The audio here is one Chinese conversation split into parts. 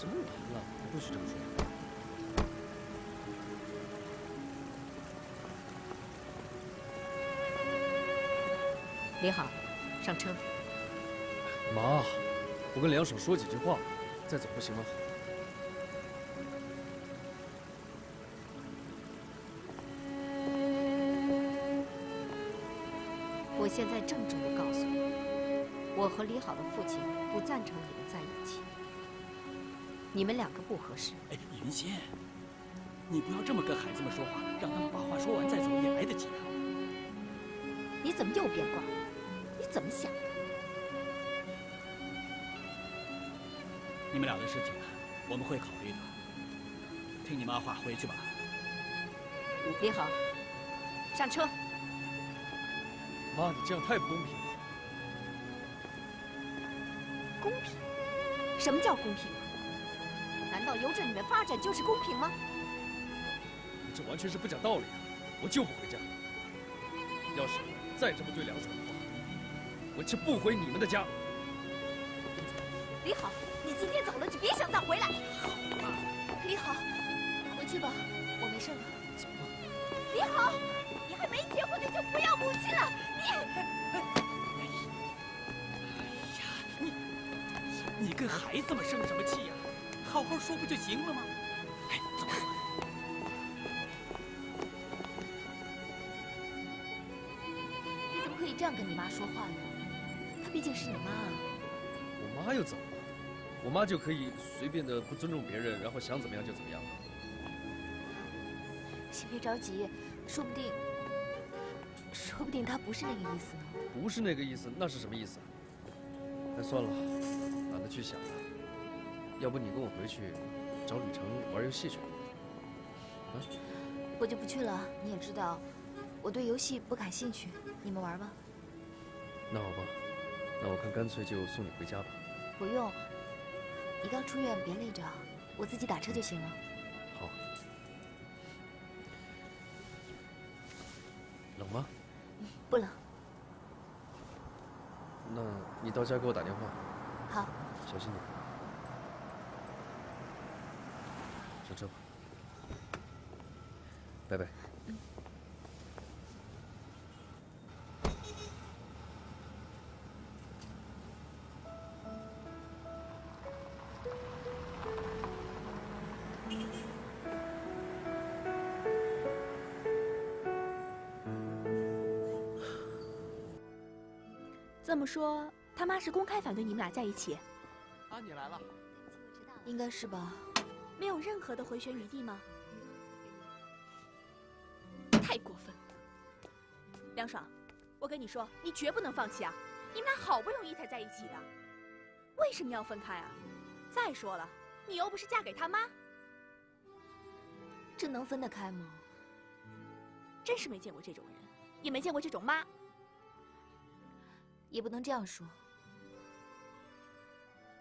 什么人了？不许这么说。李好，上车。妈，我跟梁爽说几句话，再走不行吗？我现在郑重地告诉你，我和李好的父亲不赞成你们在一起，你们两个不合适。哎，云仙，你不要这么跟孩子们说话，让他们把话说完再走也来得及啊。你怎么又变卦？你怎么想的？你们俩的事情，我们会考虑的。听你妈话，回去吧。李好，上车。妈，你这样太不公平了。公平？什么叫公平？难道由着你们发展就是公平吗？你这完全是不讲道理啊！我就不回家。要是再这么对梁爽的话，我就不回你们的家。李好，你今天走了就别想再回来。好了，李好，回去吧，我没事了。走吧。李好，你还没结婚你就不要母亲了，你跟孩子们生什么气呀？好好说不就行了吗？哎，走吧。你怎么可以这样跟你妈说话呢？她毕竟是你妈啊。我妈又怎么了？我妈就可以随便的不尊重别人，然后想怎么样就怎么样。先别着急，说不定她不是那个意思呢。不是那个意思，那是什么意思？哎，算了，懒得去想了。要不你跟我回去找吕程玩游戏去。啊？我就不去了。你也知道，我对游戏不感兴趣。你们玩吧。那好吧，那我看干脆就送你回家吧。不用，你刚出院，别累着，我自己打车就行了。好。冷吗？不冷。那你到家给我打电话。好。小心点。上车吧。拜拜。这么说，他妈是公开反对你们俩在一起？啊，你来了。应该是吧。没有任何的回旋余地吗？太过分了！梁爽，我跟你说，你绝不能放弃啊！你们俩好不容易才在一起的，为什么要分开啊？再说了，你又不是嫁给他妈，这能分得开吗？真是没见过这种人，也没见过这种妈。也不能这样说。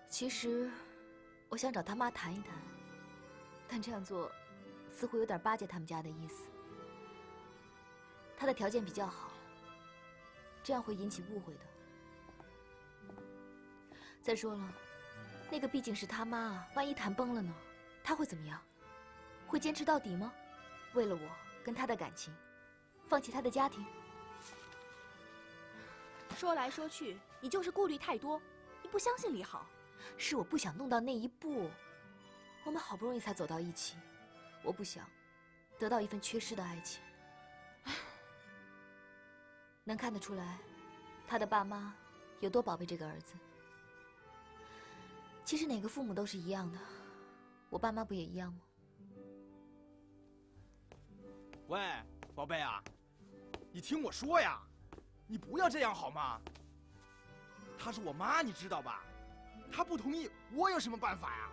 其实，我想找他妈谈一谈，但这样做似乎有点巴结他们家的意思。他的条件比较好，这样会引起误会的。再说了，那个毕竟是他妈啊，万一谈崩了呢？他会怎么样？会坚持到底吗？为了我跟他的感情，放弃他的家庭？说来说去，你就是顾虑太多，你不相信李好。是我不想弄到那一步。我们好不容易才走到一起，我不想得到一份缺失的爱情。能看得出来，他的爸妈有多宝贝这个儿子。其实哪个父母都是一样的，我爸妈不也一样吗？喂，宝贝啊，你听我说呀，你不要这样好吗？她是我妈，你知道吧？她不同意，我有什么办法呀？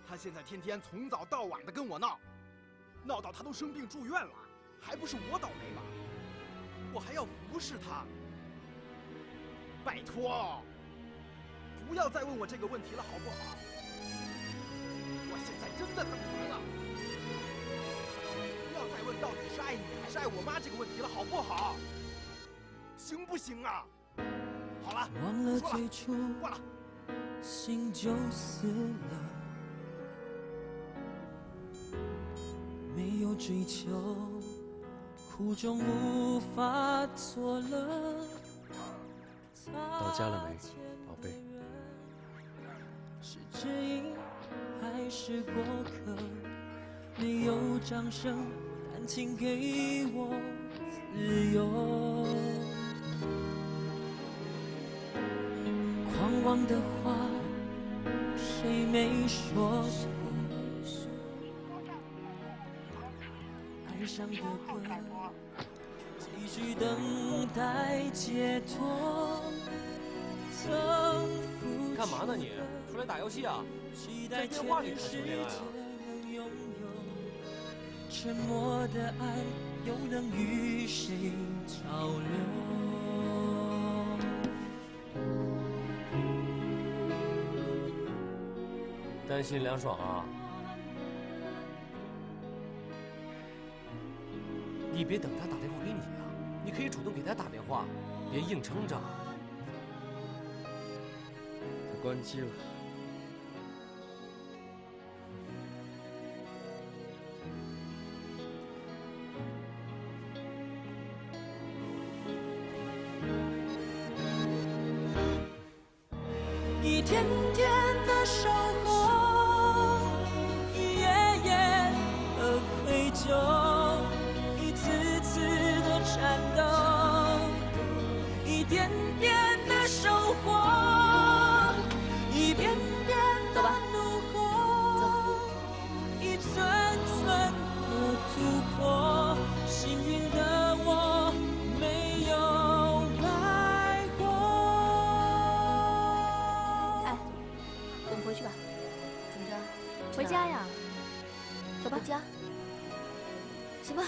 她现在天天从早到晚的跟我闹，闹到她都生病住院了，还不是我倒霉吗？我还要服侍她。拜托，不要再问我这个问题了，好不好？我现在真的很烦了。不要再问到底是爱你还是爱我妈这个问题了，好不好？行不行啊？好了，忘了不说了，最初挂了。心就死了，没有追求，苦中无法错了。到家了没，宝贝？是知音还是过客？没有掌声，但请给我自由。狂妄的话，谁没说过？爱上的歌，继续等待解脱。曾付干嘛呢你？出来打游戏啊？在电话里谈什么恋爱啊？沉默的爱又能与谁交流？担心梁爽啊？你别等他打电话给你啊，你可以主动给他打电话，别硬撑着。他关机了。一天天的守候，一夜夜的愧疚，一次次的颤抖，一点点的收获，一遍遍的怒吼，一寸寸的突破，幸运的我没有白活。我们回去吧。怎么着？回家呀。走吧。回家。行吧。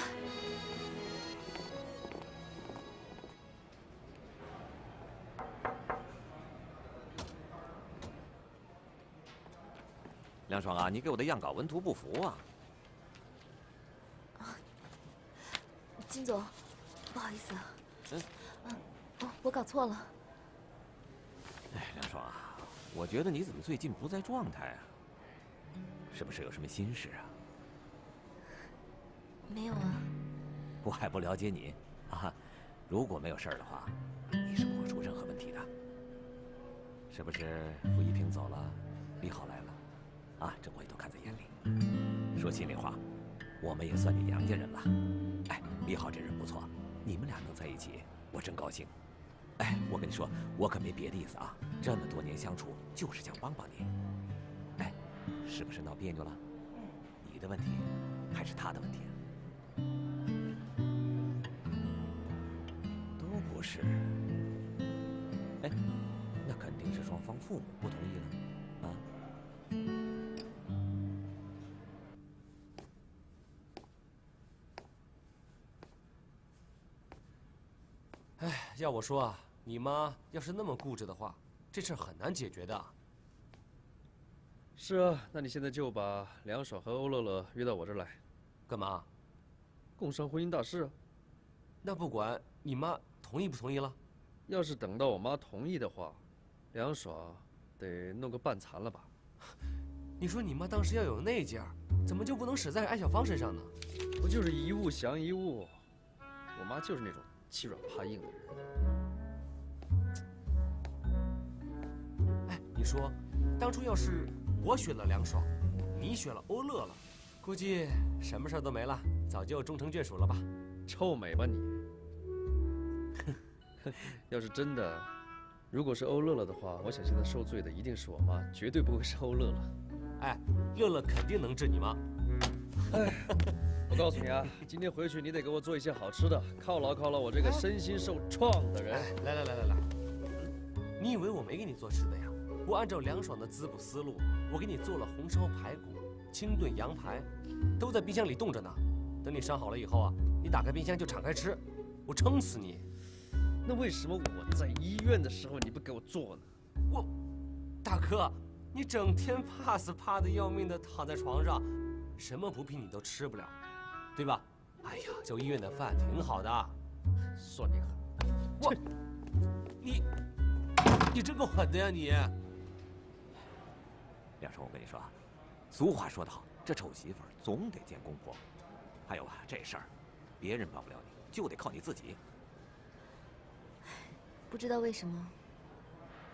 梁爽啊，你给我的样稿文图不符啊！金总，不好意思啊。我搞错了。哎，梁爽啊，我觉得你怎么最近不在状态啊？是不是有什么心事啊？没有啊。我还不了解你啊！如果没有事儿的话，你是不会出任何问题的。是不是傅一平走了，李好来了？啊，这我也都看在眼里。说心里话，我们也算你娘家人了。哎，李好这人不错，你们俩能在一起，我真高兴。哎，我跟你说，我可没别的意思啊，这么多年相处，就是想帮帮你。哎，是不是闹别扭了？你的问题，还是他的问题？都不是。哎，那肯定是双方父母不同意了，啊？哎，要我说啊，你妈要是那么固执的话，这事儿很难解决的。是啊，那你现在就把梁爽和欧乐乐约到我这儿来，干嘛？共商婚姻大事啊。那不管你妈同意不同意了？要是等到我妈同意的话，梁爽得弄个半残了吧？你说你妈当时要有那劲儿，怎么就不能使在安小芳身上呢？不就是一物降一物？我妈就是那种欺软怕硬的人。哎，你说，当初要是我选了梁爽，你选了欧乐乐，估计什么事儿都没了，早就终成眷属了吧？臭美吧你！要是真的，如果是欧乐乐的话，我想现在受罪的一定是我妈，绝对不会是欧乐乐。哎，乐乐肯定能治你妈。哎，我告诉你啊，今天回去你得给我做一些好吃的，犒劳犒劳我这个身心受创的人。哎，来，你以为我没给你做吃的呀？我按照梁爽的滋补思路，我给你做了红烧排骨、清炖羊排，都在冰箱里冻着呢。等你伤好了以后啊，你打开冰箱就敞开吃，我撑死你。那为什么我在医院的时候你不给我做呢？大哥，你整天怕死怕得要命的躺在床上，什么补品你都吃不了，对吧？哎呀，就医院的饭挺好的。算你狠！你真够狠的呀你！梁爽，我跟你说啊，俗话说得好，这臭媳妇儿总得见公婆。还有啊，这事儿，别人帮不了你，就得靠你自己。不知道为什么，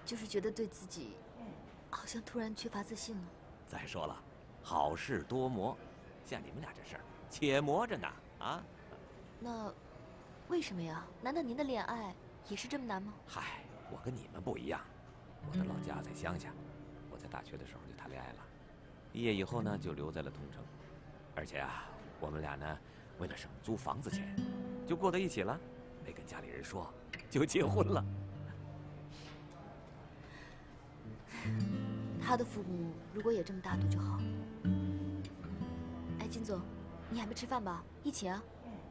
就是觉得对自己，好像突然缺乏自信了。再说了，好事多磨，像你们俩这事儿，且磨着呢啊。那，为什么呀？难道您的恋爱也是这么难吗？嗨，我跟你们不一样，我的老家在乡下，我在大学的时候就谈恋爱了，毕业以后呢就留在了通城，而且啊，我们俩呢为了省租房子钱，就过到一起了，没跟家里人说，就结婚了。他的父母如果也这么大度就好了。哎，金总，你还没吃饭吧？一起啊！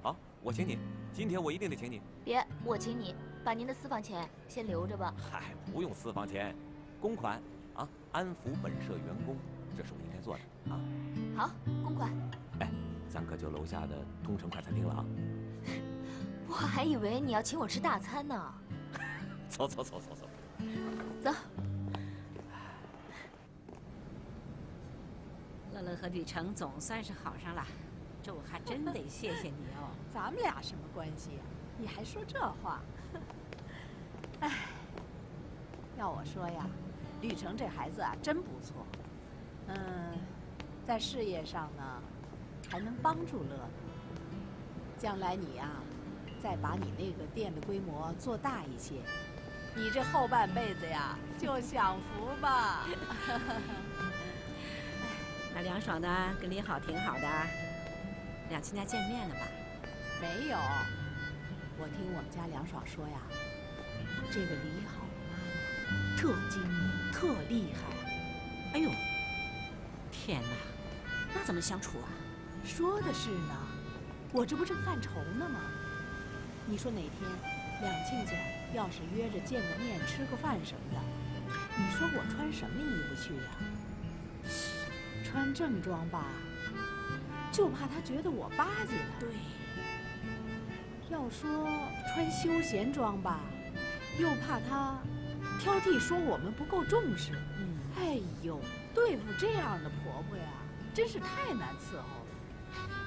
好，我请你，今天我一定得请你。别，我请你，把您的私房钱先留着吧。嗨，不用私房钱，公款啊，安抚本社员工，这是我应该做的啊。好，公款。哎，咱可就楼下的通城快餐厅了啊。我还以为你要请我吃大餐呢。走走走走走。走。乐乐和吕程总算是好上了，这我还真得谢谢你哦。咱们俩什么关系呀？你还说这话？哎，要我说呀，吕程这孩子啊真不错。在事业上呢，还能帮助乐乐。将来你呀，再把你那个店的规模做大一些，你这后半辈子呀就享福吧。那梁爽呢，跟李好挺好的，两亲家见面了吧？没有，我听我们家梁爽说呀，这个李好的妈妈特精明，特厉害。哎呦，天哪，那怎么相处啊？说的是呢，我这不正犯愁呢吗？你说哪天两亲家要是约着见个面、吃个饭什么的，你说我穿什么衣服去呀？穿正装吧，就怕他觉得我巴结他。对。要说穿休闲装吧，又怕他挑剔说我们不够重视。哎呦，对付这样的婆婆呀，真是太难伺候了。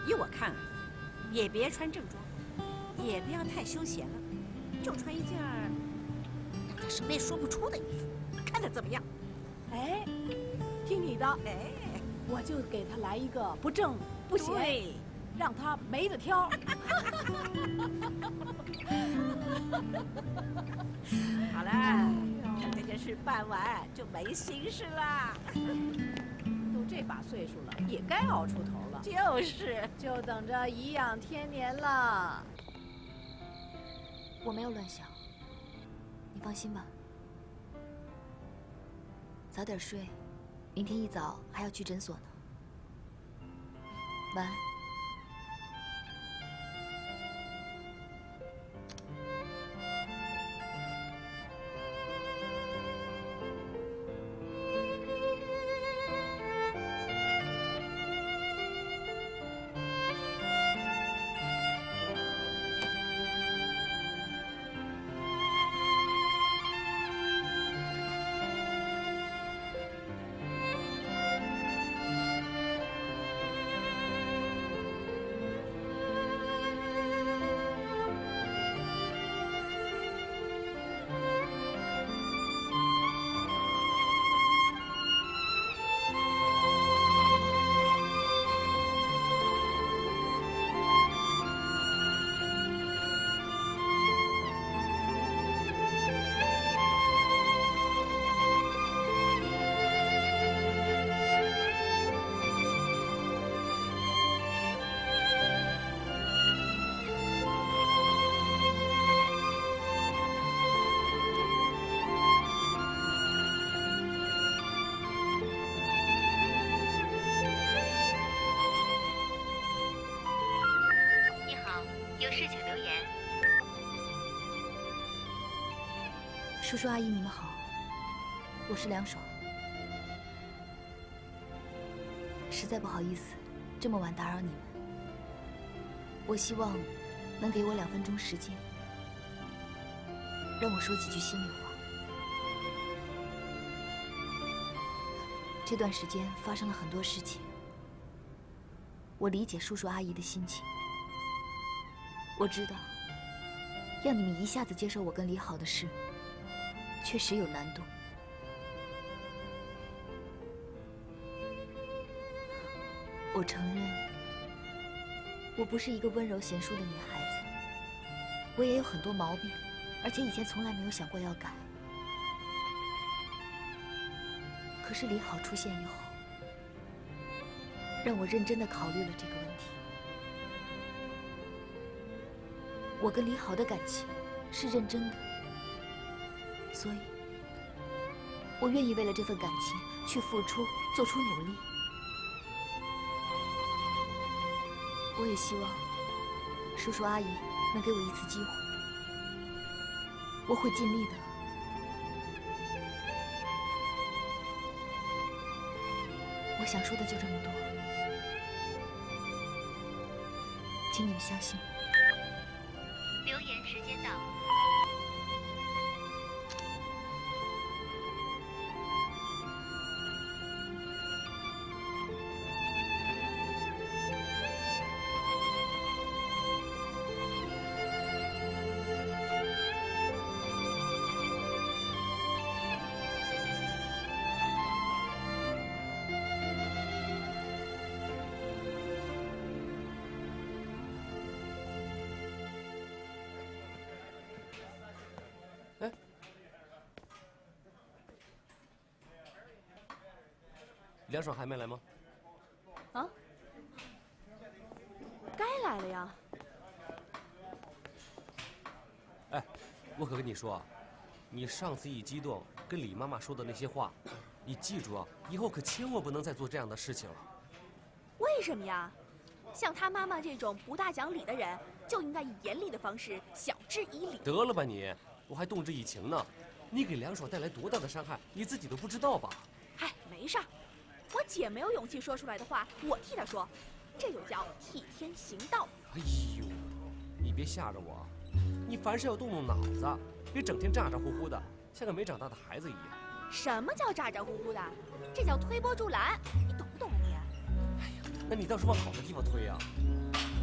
依我看啊，也别穿正装，也不要太休闲了，就穿一件让他什么也说不出的衣服，看他怎么样？哎，听你的。哎。我就给他来一个不正不邪，让他没得挑。好了，等这件事办完就没心事啦。都这把岁数了，也该熬出头了。就是，就等着颐养天年了。我没有乱想，你放心吧。早点睡。明天一早还要去诊所呢。晚安。叔叔阿姨，你们好，我是梁爽。实在不好意思，这么晚打扰你们。我希望能给我2分钟时间，让我说几句心里话。这段时间发生了很多事情，我我理解叔叔阿姨的心情。我知道，让你们一下子接受我跟李好的事，确实有难度。我承认，我不是一个温柔贤淑的女孩子，我也有很多毛病，而且以前从来没有想过要改。可是李好出现以后，让我认真地考虑了这个问题。我跟李好的感情是认真的，所以我愿意为了这份感情去付出，做出努力。我也希望叔叔阿姨能给我一次机会，我会尽力的。我想说的就这么多，请你们相信。留言时间到。梁爽还没来吗？啊，该来了呀。哎，我可跟你说啊，你上次一激动跟李妈妈说的那些话，你记住啊，以后可千万不能再做这样的事情了。为什么呀？像他妈妈这种不大讲理的人，就应该以严厉的方式晓之以理。得了吧你，我还动之以情呢。你给梁爽带来多大的伤害，你自己都不知道吧？哎，没事儿。我姐没有勇气说出来的话，我替她说，这就叫替天行道。哎呦，你别吓着我，你凡事要动动脑子，别整天咋咋呼呼的，像个没长大的孩子一样。什么叫咋咋呼呼的？这叫推波助澜，你懂不懂啊你？哎呀，那你倒是往好的地方推啊。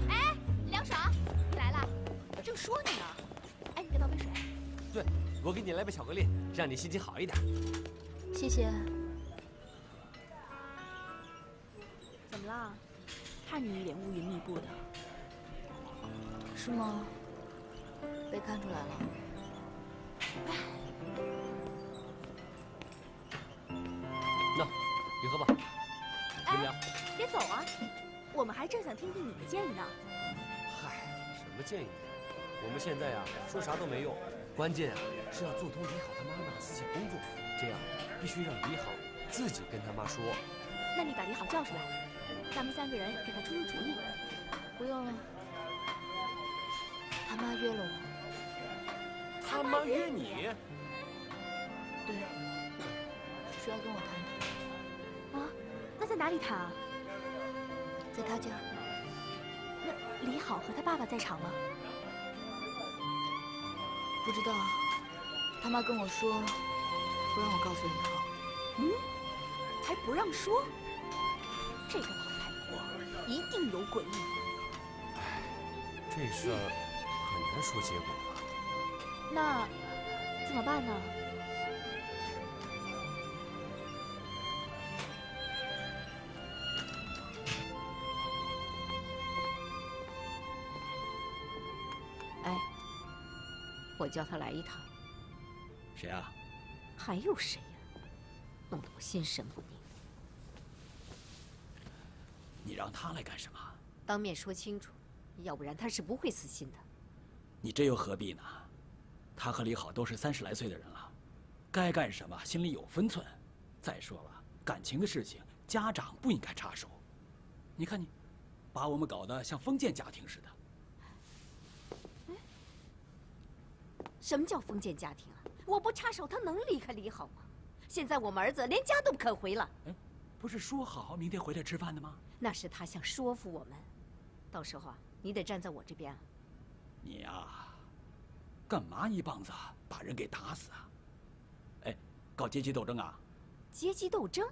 哎，梁爽，你来了，我正说你呢。哎，你给倒杯水。对，我给你来杯巧克力，让你心情好一点。谢谢。怎么了？看你一脸乌云密布的。是吗？被看出来了。那，你喝吧。怎么样？别走啊！我们还正想听听你的建议呢。嗨，什么建议？我们现在呀，说啥都没用，关键啊是要做通李好他妈妈的思想工作，这样必须让李好自己跟他妈说。那你把李好叫出来，咱们3个人给他出出主意。不用了，他妈约了我。他妈约你？对，说要跟我谈谈。啊？那在哪里谈啊？在他家。那李好和他爸爸在场吗？不知道，他妈跟我说，不让我告诉李好。嗯？还不让说？这个老太婆一定有诡异。哎，这事儿很难说结果吧？那怎么办呢？哎，我叫他来一趟。谁啊？还有谁呀？弄得我心神不宁。你让他来干什么？当面说清楚，要不然他是不会死心的。你这又何必呢？他和李好都是30来岁的人了，该干什么心里有分寸。再说了，感情的事情，家长不应该插手。你看你，把我们搞得像封建家庭似的。什么叫封建家庭啊？我不插手，他能离开李好吗？现在我们儿子连家都不肯回了。哎，不是说好明天回来吃饭的吗？那是他想说服我们，到时候啊，你得站在我这边啊。你呀，干嘛一棒子把人给打死啊？哎，搞阶级斗争啊？阶级斗争？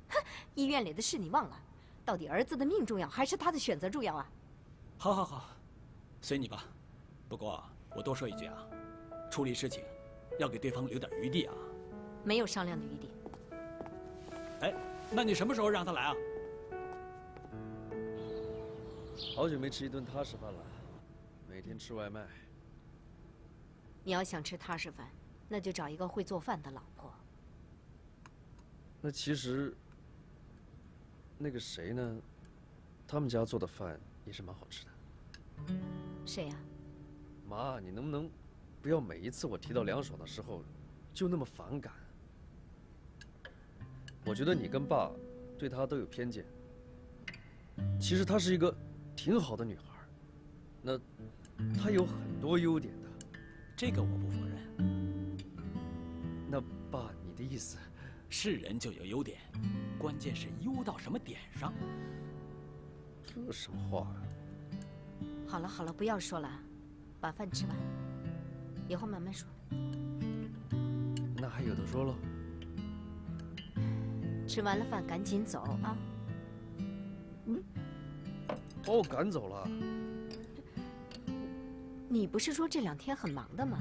哼，医院里的事你忘了？到底儿子的命重要，还是他的选择重要啊？好，好，好，随你吧。不过我多说一句啊，处理事情要给对方留点余地啊。没有商量的余地。哎，那你什么时候让他来啊？好久没吃一顿踏实饭了，每天吃外卖。你要想吃踏实饭，那就找一个会做饭的老婆。那其实，那个谁呢，他们家做的饭也是蛮好吃的。谁呀？妈，你能不能不要每一次我提到梁爽的时候，就那么反感？我觉得你跟爸对她都有偏见。其实她是一个挺好的女孩，那她有很多优点的。这个我不否认。那爸，你的意思？是人就有优点，关键是优到什么点上。这什么话啊？好了好了，不要说了，把饭吃完，以后慢慢说。那还有的说喽。吃完了饭赶紧走啊！把我赶走了？你不是说这2天很忙的吗？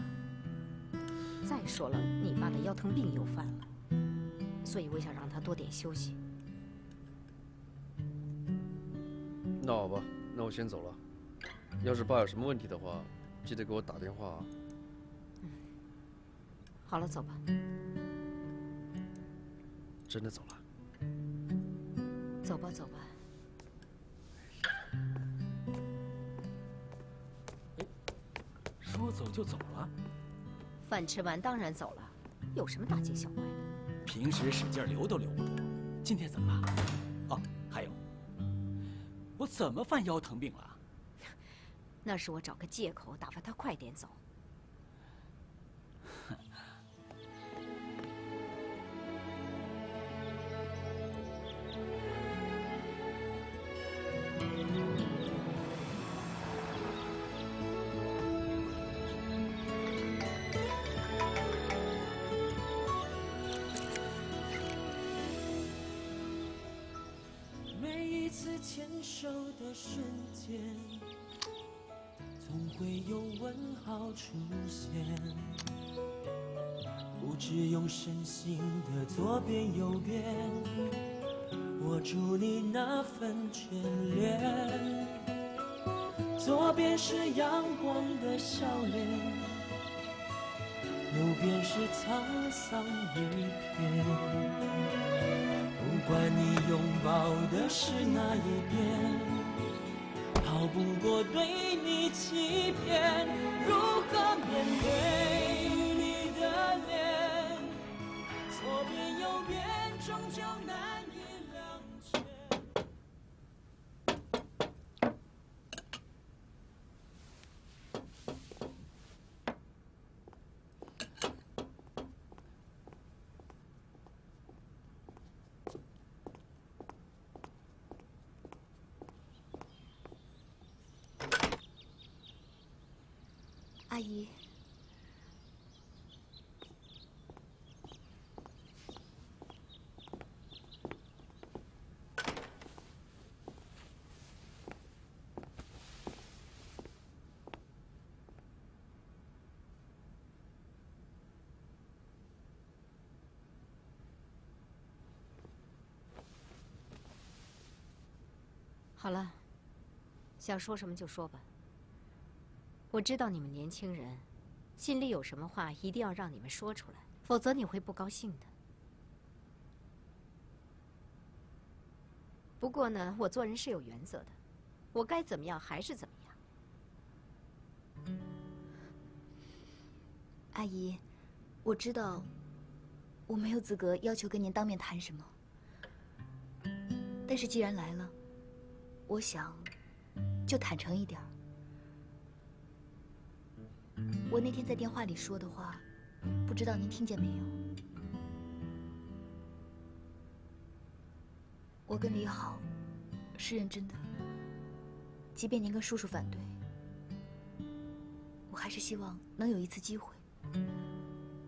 再说了，你爸的腰疼病又犯了，所以我想让他多点休息。那好吧，那我先走了。要是爸有什么问题的话，记得给我打电话啊。好了，走吧。真的走了？走吧，走吧。说走就走了？饭吃完当然走了，有什么大惊小怪的？平时使劲留都留不住，今天怎么了？哦，还有，我怎么犯腰疼病了？那是我找个借口打发他快点走。每一次牵手的瞬间，总会有问号出现。不知用深情的左边右边，握住你那份眷恋。左边是阳光的笑脸，右边是沧桑一片。不管你拥抱的是哪一边，逃不过对你欺骗。如何面对你的脸？左边右边终究难以两全。阿姨，好了，想说什么就说吧。我知道你们年轻人，心里有什么话一定要让你们说出来，否则你会不高兴的。不过呢，我做人是有原则的，我该怎么样还是怎么样。阿姨，我知道我没有资格要求跟您当面谈什么，但是既然来了，我想就坦诚一点儿。我那天在电话里说的话，不知道您听见没有？我跟李好是认真的，即便您跟叔叔反对，我还是希望能有一次机会，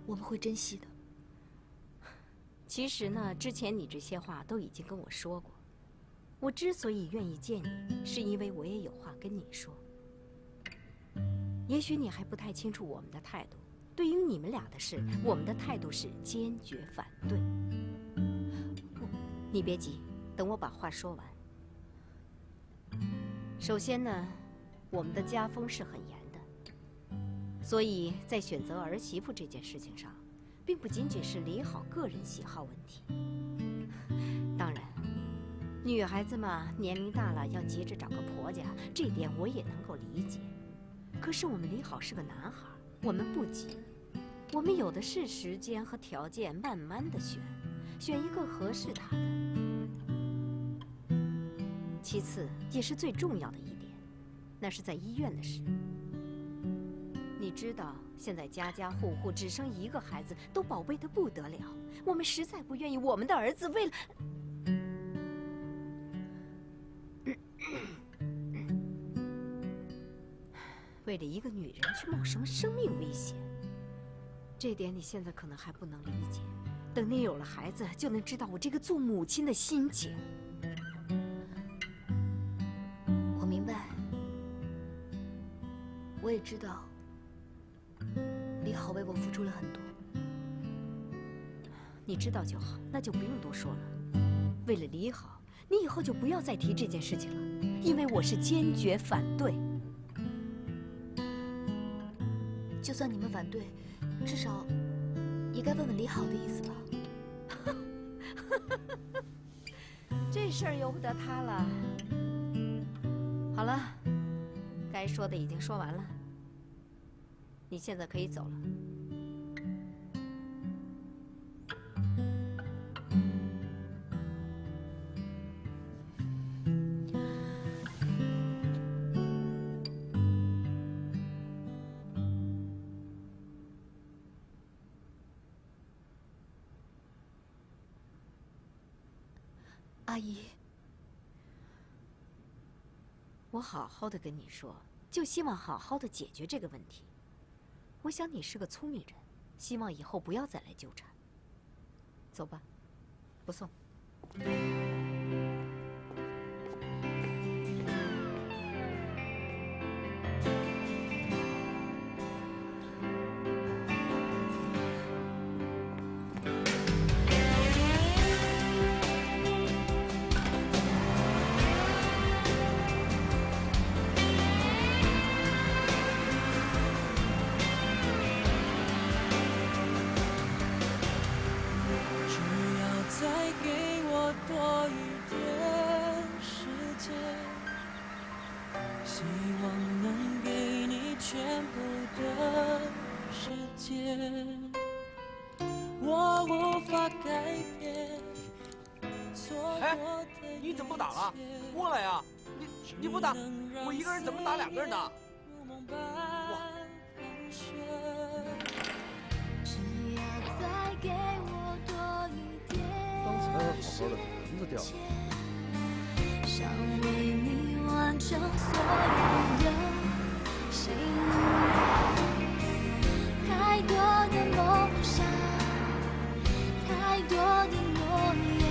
我们会珍惜的。其实呢，之前你这些话都已经跟我说过，我之所以愿意见你，是因为我也有话跟你说。也许你还不太清楚我们的态度。对于你们俩的事，我们的态度是坚决反对。你别急，等我把话说完。首先呢，我们的家风是很严的，所以在选择儿媳妇这件事情上，并不仅仅是李好个人喜好问题。当然，女孩子嘛，年龄大了要急着找个婆家，这点我也能够理解。可是我们李好是个男孩，我们不急，我们有的是时间和条件，慢慢的选一个合适他的。其次，也是最重要的一点，那是在医院的事。你知道，现在家家户户只生一个孩子，都宝贝得不得了。我们实在不愿意我们的儿子为了……为了一个女人去冒什么生命危险？这点你现在可能还不能理解，等你有了孩子，就能知道我这个做母亲的心情。我明白，我也知道，李好为我付出了很多。你知道就好，那就不用多说了。为了李好，你以后就不要再提这件事情了，因为我是坚决反对。就算你们反对，至少也该问问李好的意思吧。这事儿由不得他了。好了，该说的已经说完了，你现在可以走了。阿姨，我好好的跟你说，就希望好好的解决这个问题。我想你是个聪明人，希望以后不要再来纠缠。走吧，不送。你怎么不打了？过来呀！你不打，我一个人怎么打两个人呢？哇！刚才好好的，怎么盆子掉了？想为你完成所有的心愿，太多的梦想，太多的诺言。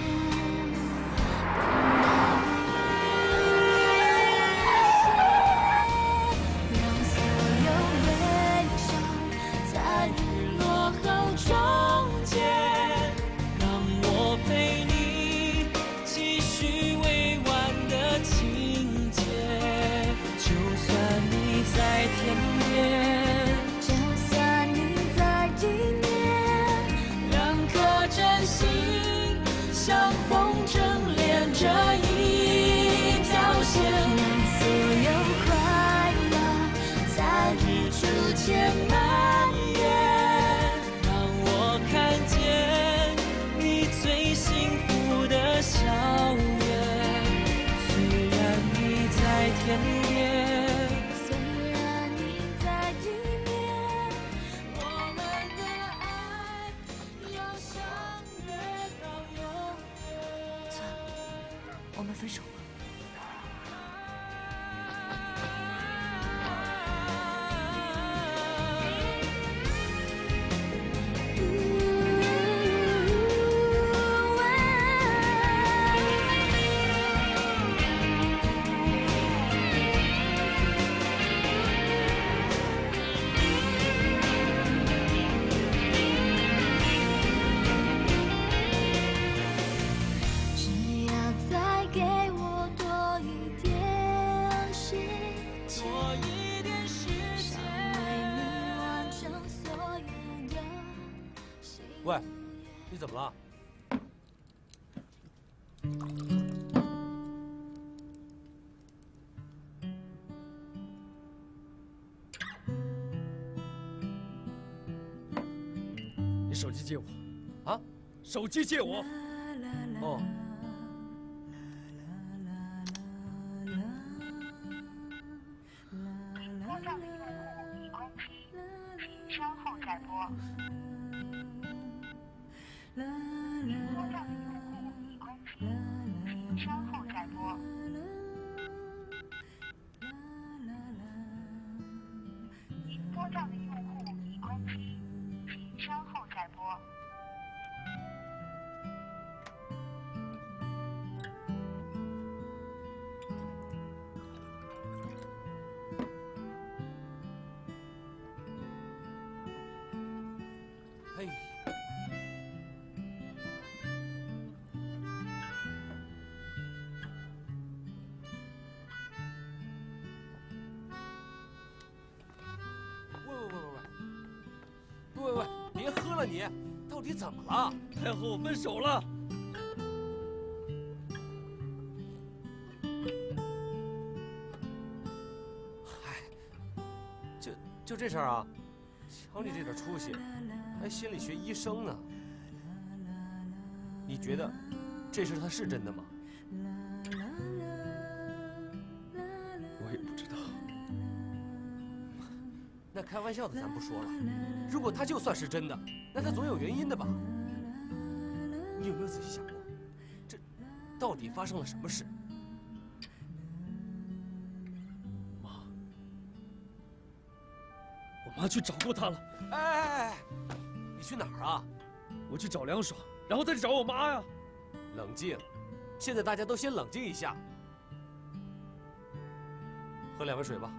分手吧。喂，你怎么了？你手机借我。啊？手机借我。哦。 稍后再拨。稍后再拨。您拨叫的用户已关机，请稍后再拨。嘿。 喂，别喝了你，到底怎么了？他要和我分手了。嗨，就这事儿啊？瞧你这点出息，还心理学医生呢？你觉得这事他是真的吗？我也不知道。那开玩笑的咱不说了，如果他就算是真的，那他总有原因的吧？你有没有仔细想过，这到底发生了什么事？我妈去找过他了。哎，你去哪儿啊？我去找梁爽，然后再去找我妈呀。冷静，现在大家都先冷静一下。喝2杯水吧。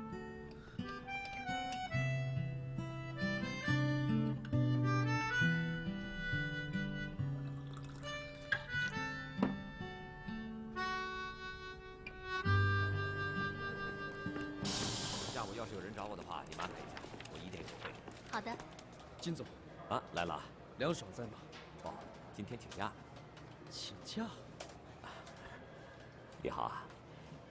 下午要是有人找我的话，你安排一下，我1点就会。好的。金总，啊，来了。梁爽在吗？哦，今天请假。请假？李浩啊，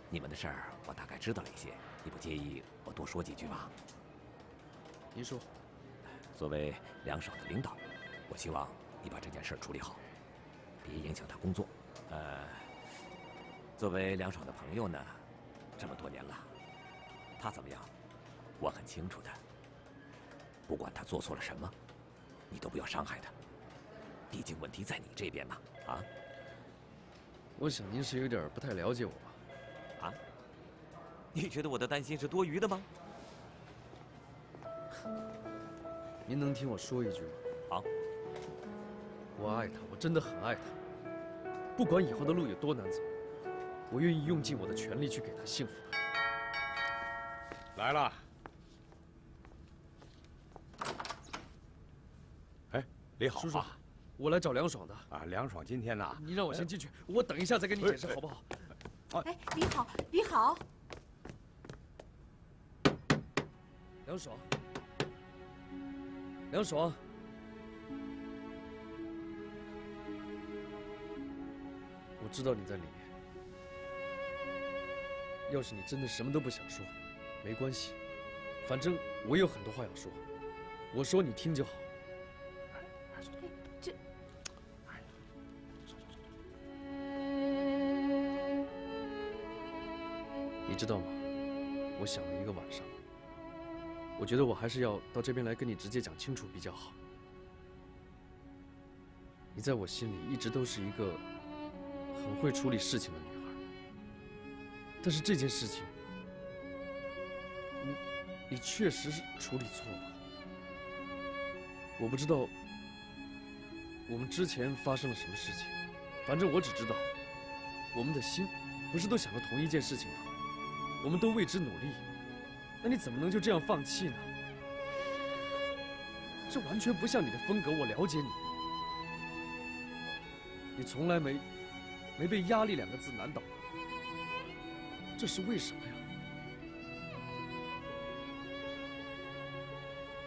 你们的事儿我大概知道了一些，你不介意我多说几句吧？您说。作为梁爽的领导，我希望你把这件事处理好，别影响他工作。作为梁爽的朋友呢，这么多年了。 他怎么样，我很清楚的。不管他做错了什么，你都不要伤害他。毕竟问题在你这边嘛，啊？我想您是有点不太了解我吧？啊？你觉得我的担心是多余的吗？您能听我说一句吗？好。我爱他，我真的很爱他。不管以后的路有多难走，我愿意用尽我的全力去给他幸福。 来了。哎，李好啊，叔叔，我来找梁爽的。啊，梁爽今天呐，你让我先进去，我等一下再跟你解释，好不好？哎，你好，你好。梁爽，梁爽，我知道你在里面。要是你真的什么都不想说，没关系，反正我有很多话要说，我说你听就好。这，你知道吗？我想了一个晚上，我觉得我还是要到这边来跟你直接讲清楚比较好。你在我心里一直都是一个很会处理事情的女孩，但是这件事情，你确实是处理错了。我不知道我们之前发生了什么事情，反正我只知道，我们的心不是都想着同一件事情吗？我们都为之努力，那你怎么能就这样放弃呢？这完全不像你的风格，我了解你，你从来没被“压力”2个字难倒过，这是为什么呀？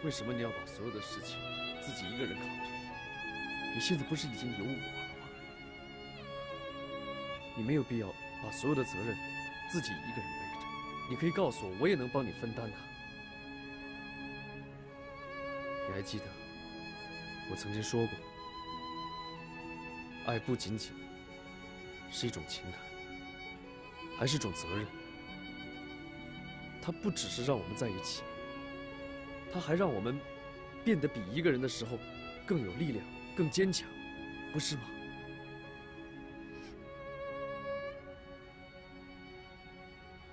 为什么你要把所有的事情自己一个人扛着？你现在不是已经有我了吗？你没有必要把所有的责任自己一个人背着，你可以告诉我，我也能帮你分担的。你还记得我曾经说过，爱不仅仅是一种情感，还是种责任。它不只是让我们在一起，它还让我们变得比一个人的时候更有力量、更坚强，不是吗？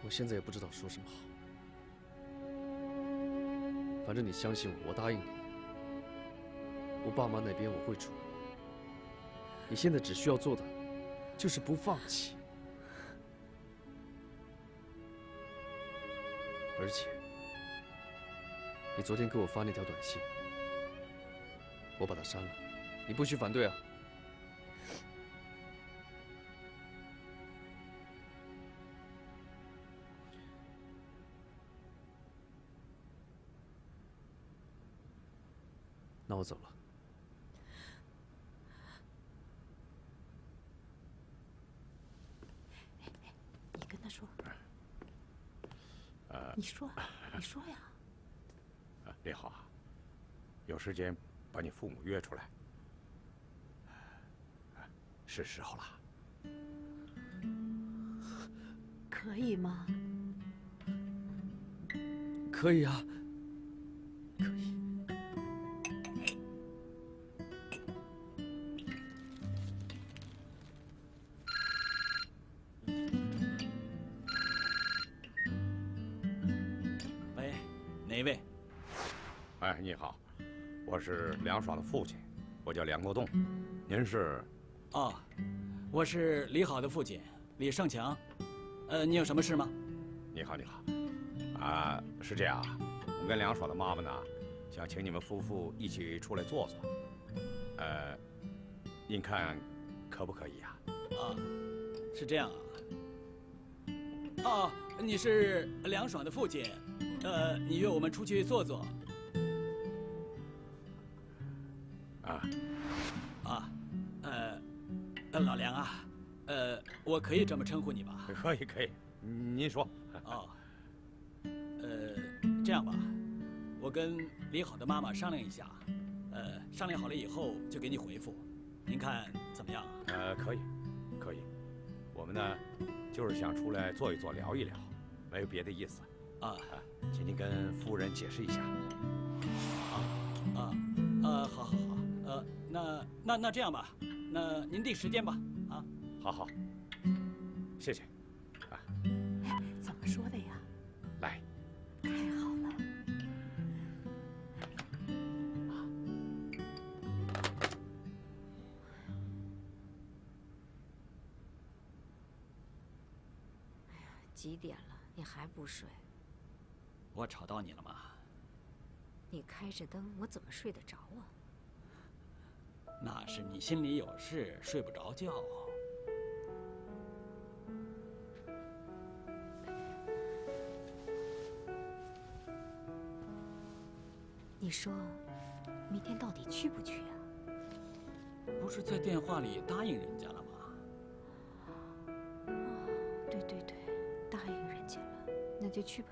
我现在也不知道说什么好。反正你相信我，我答应你，我爸妈那边我会处理。你现在只需要做的，就是不放弃。而且，你昨天给我发那条短信，我把它删了，你不许反对啊！那我走了。你跟他说。你说，你说呀。李好，有时间把你父母约出来，是时候了。可以吗？可以啊，可以。喂，哪位？哎，你好，我是梁爽的父亲，我叫梁国栋，您是？哦，我是李好的父亲李胜强。你有什么事吗？你好，你好。啊，是这样啊，我跟梁爽的妈妈呢，想请你们夫妇一起出来坐坐。您看可不可以呀？啊，是这样啊。哦，你是梁爽的父亲，你约我们出去坐坐。老梁啊，我可以这么称呼你吧？可以，可以，您说。哦，这样吧，我跟李好的妈妈商量一下，商量好了以后就给你回复，您看怎么样？可以，可以。我们呢，就是想出来坐一坐，聊一聊，没有别的意思。啊，请您跟夫人解释一下。好，那这样吧，那您定时间吧，啊。好，谢谢。哎，怎么说的呀？来。太好了。哎呀，几点了，你还不睡？我吵到你了吗？你开着灯，我怎么睡得着啊？那是你心里有事，睡不着觉。你说，明天到底去不去啊？不是在电话里答应人家了吗？对，答应人家了，那就去吧。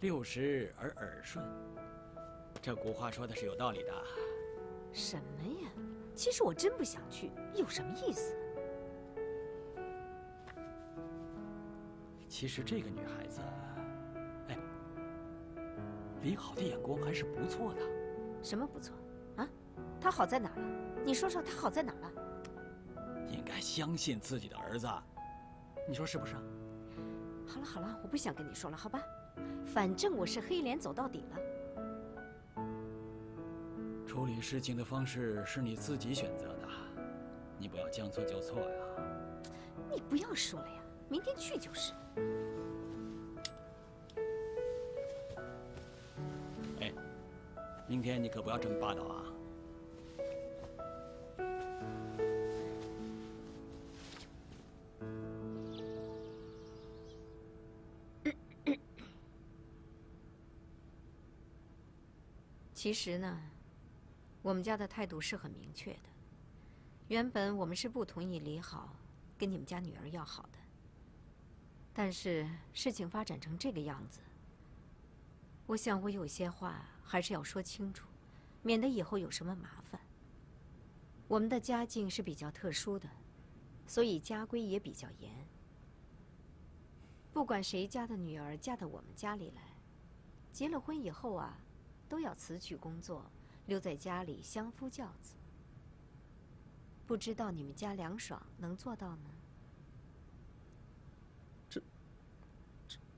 60而耳顺，这古话说的是有道理的。什么呀？其实我真不想去，有什么意思？其实这个女孩子，哎，李好的眼光还是不错的。什么不错？啊？她好在哪儿了？你说说她好在哪儿了？应该相信自己的儿子，你说是不是啊？好了，我不想跟你说了，好吧？ 反正我是黑脸走到底了。处理事情的方式是你自己选择的，你不要将错就错呀。你不要说了呀，明天去就是。哎，明天你可不要这么霸道啊！其实呢，我们家的态度是很明确的。原本我们是不同意李好跟你们家女儿要好的，但是事情发展成这个样子，我想我有些话还是要说清楚，免得以后有什么麻烦。我们的家境是比较特殊的，所以家规也比较严。不管谁家的女儿嫁到我们家里来，结了婚以后啊，都要辞去工作，留在家里相夫教子。不知道你们家梁爽能做到呢？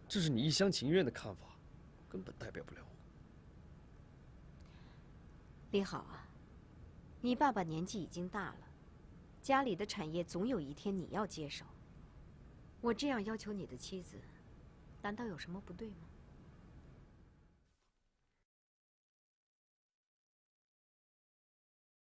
这是你一厢情愿的看法，根本代表不了我。李好啊，你爸爸年纪已经大了，家里的产业总有一天你要接手。我这样要求你的妻子，难道有什么不对吗？